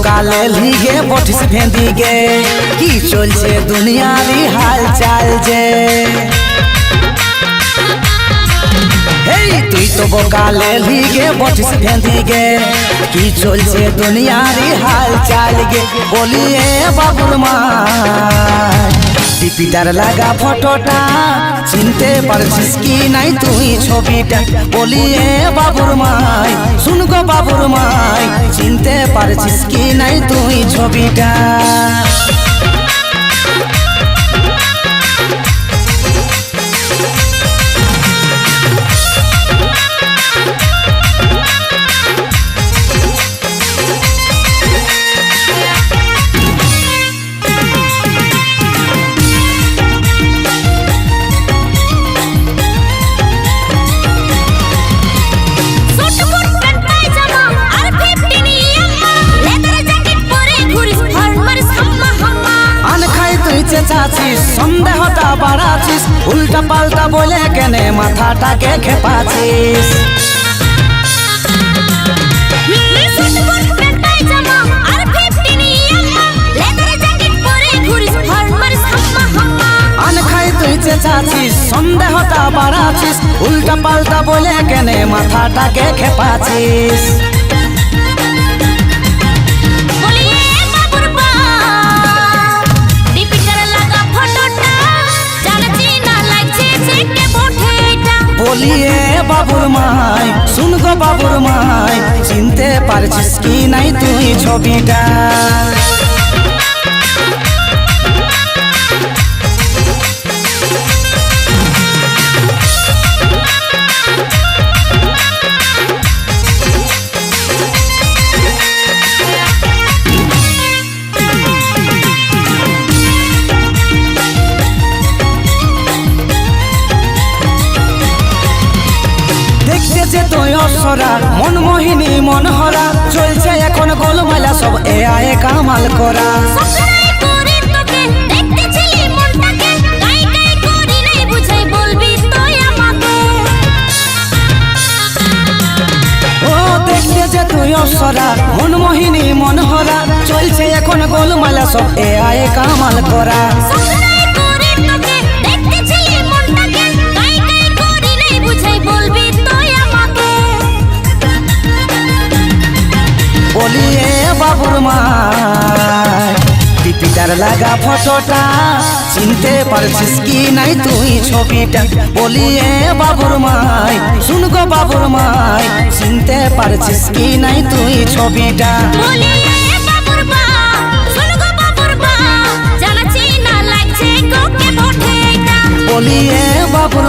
কালে লিগে বটিস ভেঁদিগে কি চলছে দুনিয়ারি হাল চাল যে এই তুই তো বোকালে লিগে বটিস ভেঁদিগে কি চলছে দুনিয়ারি হাল চাল গে বলিয়ে বাবুর মা ডিপিটার লাগা ফটোটা চিনতে পারছিস কি নাই তুই ছবিটা বলিয়ে বাবুর মাই শুনগো বাবুর মাই চিনতে পারছিস কি নাই তুই ছবিটা চেঁচাছিস সন্দেহটা বাড়াছিস উল্টা পাল্টা বলে কেনে মাথাটাকে খেপাছিস আনখাই তুই চেঁচাছিস সন্দেহটা বাড়াছিস উল্টা পাল্টা বলে কেনে মাথাটাকে খেপাছিস বলিয়ে বাবুর মাই শুনগো বাবুর মাই চিনতে পারছিস কি নাই তুই ছবিটা যে তুই অসরা মনমোহিনী মনহরা চলছে এখন গোলমালা সব এআই কামাল করা ও দেখতে যে তুই অসরা মনমোহিনী মনহরা চলছে এখন গোলমালা সব এআই কামাল করা বলিয়ে বাবুর মাই ডিপিটার লাগা ফটোটা চিনতে পারছিস কি নাই তুই ছবিটা বলিয়ে বাবুর মাই শুনগো বাবুর মাই চিনতে পারছিস কি নাই তুই ছবিটা বলিয়ে বাবুর